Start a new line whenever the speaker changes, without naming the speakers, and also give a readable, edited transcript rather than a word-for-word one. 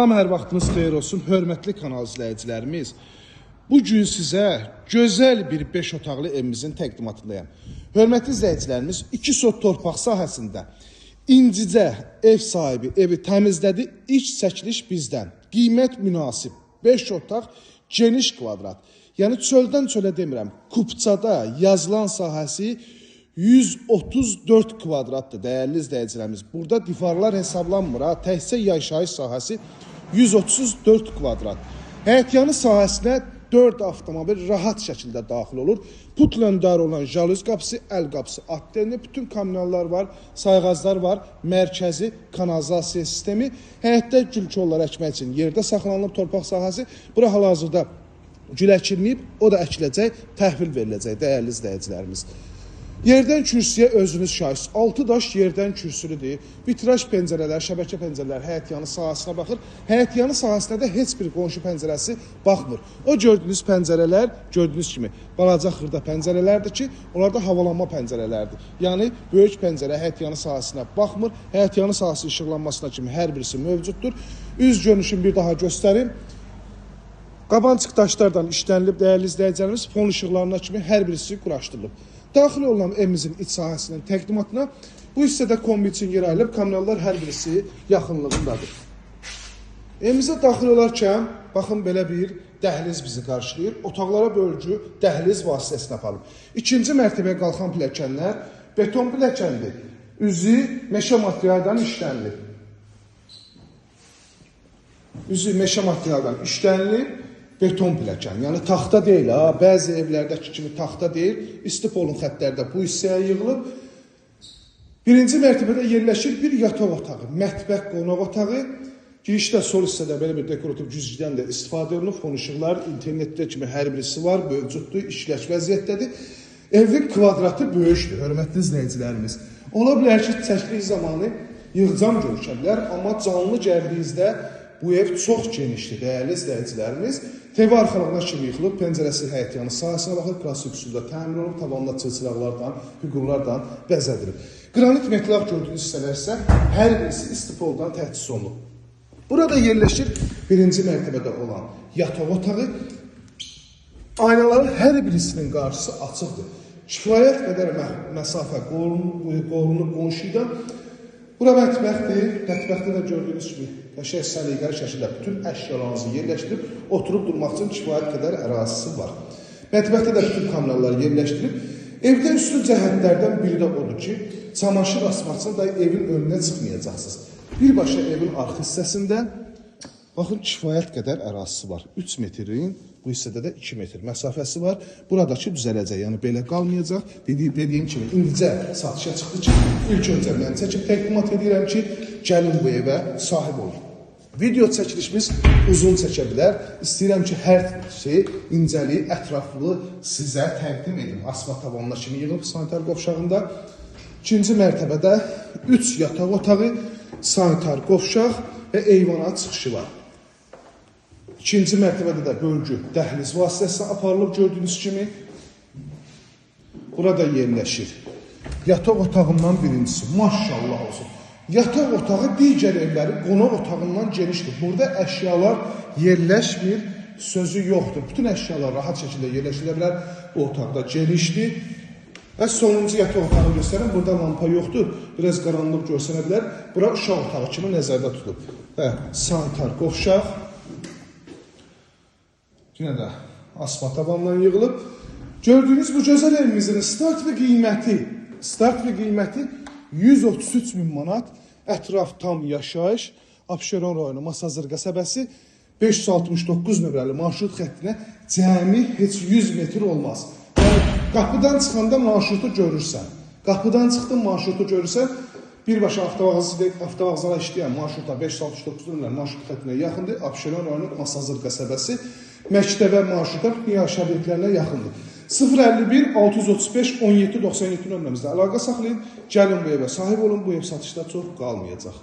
Hər vaxtınız xeyir olsun, hörmətli kanal izləyicilərimiz. Bugün sizə gözəl bir 5 otaqlı evimizin təqdimatındayım. Hörmətli izləyicilərimiz, 2 sot torpaq sahəsində incicə ev sahibi evi təmizlədi. İlk çəkiliş bizdən. Qiymət münasib, 5 otaq, geniş kvadrat. Yəni çöldən çölə demirəm, Kupçada yazılan sahəsi 134 kvadratdır dəyərli izləyicilərimiz. Burada divarlar hesablanmır, təkcə yaşayış sahəsi 134 kvadrat. Həyətyanı sahəsinə 4 avtomobil rahat şəkildə daxil olur. Putlendar olan jalüz qapısı, əl qapısı, attenli bütün kommunallar var, sayğaclar var, mərkəzi kanalizasiya sistemi. Həyətdə gül kolları əkmək üçün yerdə saxlanılıb torpaq sahəsi. Bura hal-hazırda gül əkilməyib, o da əkiləcək, təhvil veriləcək dəyərli izləyicilərimiz. Yerdən kürsüyə özünüz şahid. 6 daş yerdən kürsülüdür. Vitraj pəncərələr, şəbəkə pəncərələr həyətyanı sahəsinə baxır. Həyətyanı sahəsinə də heç bir qonşu pəncərəsi baxmır. O gördüyünüz pəncərələr, gördüyünüz kimi balaca xırda pəncərələrdir ki, onlar da havalanma pəncərələrdir. Yəni böyük pəncərə həyətyanı sahəsinə baxmır. Həyətyanı sahəsi işıqlanmasına kimi hər birisi mövcuddur. Üz görünüşünü bir daha göstərim. Qabancıq daşlardan işlənilib dəyərli izləyicilərimiz, fon işıqlarına kimi hər birisi quraşdırılıb. Daxil olan evimizin iç sahəsinin təqdimatına bu hissədə kombi üçün yer ayrılıb, kommunallar hər birisi yaxınlığındadır. Evimizə daxil olarkən, baxın belə bir dəhliz bizi qarşılayır. Otaqlara bölgü dəhliz vasitəsilə aparılıb. İkinci mərtəbəyə qalxan pilləkənlər beton pilləkəndir. Üzü meşə materialdan işlənilib. Üzü meşə materialdan işlənilib. Beton pilləkən, yəni taxta deyil, bəzi evlərdəki kimi taxta deyil, istipolun xəttlərdə bu hissəyə yığılıb. Birinci mərtəbədə yerləşir bir yataq otağı, mətbəx qonaq otağı. Girişdə sol hissədə belə bir dekorativ güzgüdən də istifadə olunub, fon işıqlar, internetdə kimi hər birisi var, mövcuddur, işləş vəziyyətdədir. Evin kvadratı böyükdür, hörmətli izləyicilərimiz. Ola bilər ki, çəkiliş zamanı yığcam görüşə bilər, amma canlı gəldiyinizdə bu ev çox genişdir, dəyərli izləyicilərimiz. TV arxalığına kimi yıxılıb, pəncərəsi həyətyanı sahəsinə baxır, klassik üsulda təmin olunub, tavanla çılçıraqlardan, figurlardan bəzədilib. Qranit metlaq gördüyünüz hissələr isə hər birisi istipoldan təchiz olunub. Burada yerləşir birinci mərtəbədə olan yataq otağı. Aynaların hər birisinin qarşısı açıqdır. Kifayət qədər məsafə qorunub qonşudan. Bura mətbəxdir. Mətbəxdə də gördüyünüz kimi qəşəng səliqəli şəkildə bütün əşyalarınızı yerləşdirib, oturub durmaq üçün kifayət qədər ərazisi var. Mətbəxdə də bütün kommunallar yerləşdirib. Evdə üstün cəhətlərdən biri də odur ki, çamaşır asmasına da evin önünə çıxmayacaqsınız. Birbaşa evin arxa hissəsində baxın kifayət qədər ərazisi var. 3 metrin, bu hissədə də 2 metr məsafəsi var. Buradakı düzələcək, yəni belə qalmayacaq. Dediyim kimi, indicə satışa çıxdı ki, ilk öncə mən çəkib təqdimat edirəm ki, gəlin bu evə sahib olun. Video çəkilişimiz uzun çəkə bilər. İstəyirəm ki, hər şey incəli, ətraflı sizə təqdim edim. Asfalt tavanına kimi yığılıb sanitar qovşağında. İkinci mərtəbədə 3 yataq otağı, sanitar qovşaq və eyvana çıxışı var. İkinci mərtəbədə də bölgü dəhliz vasitəsilə aparılıb gördüyünüz kimi. Burada yerləşir yataq otağından birincisi, maşallah olsun. Yataq otağı digər evlərin qonaq otağından genişdir. Burada əşyalar yerləşmir, sözü yoxdur. Bütün əşyalar rahat şəkildə yerləşilə bilər. Bu otaqda genişdir. Və sonuncu yataq otağı göstərim. Burada lampa yoxdur. Biraz qaranlıq görsənə bilər. Bura uşaq otağı kimi nəzərdə tutulub. Və sanitar qovşaq. Yine də asfalt tavandan yığılıb. Gördüyünüz bu gözəl evimizin start və qiyməti 133 min manat. Ətraf tam yaşayış. Abşeron rayonu Masazır qəsəbəsi 569 nömrəli marşrut xəttinə cəmi heç 100 metr olmaz. Yəni qapıdan çıxanda marşrutu görürsən. Qapıdan çıxdın marşrutu görürsən. Birbaşa avtovağzala işləyən marşruta 569 nömrəli marşrut xəttinə yaxındır. Abşeron rayonu Masazır qəsəbəsi məktəbə marşruta bütün yaşayış obyektlərinə yaxındır. 051 635 17 97 nömrəmizdə əlaqə saxlayın. Gəlin bu evə sahib olun. Bu ev satışda çox qalmayacaq.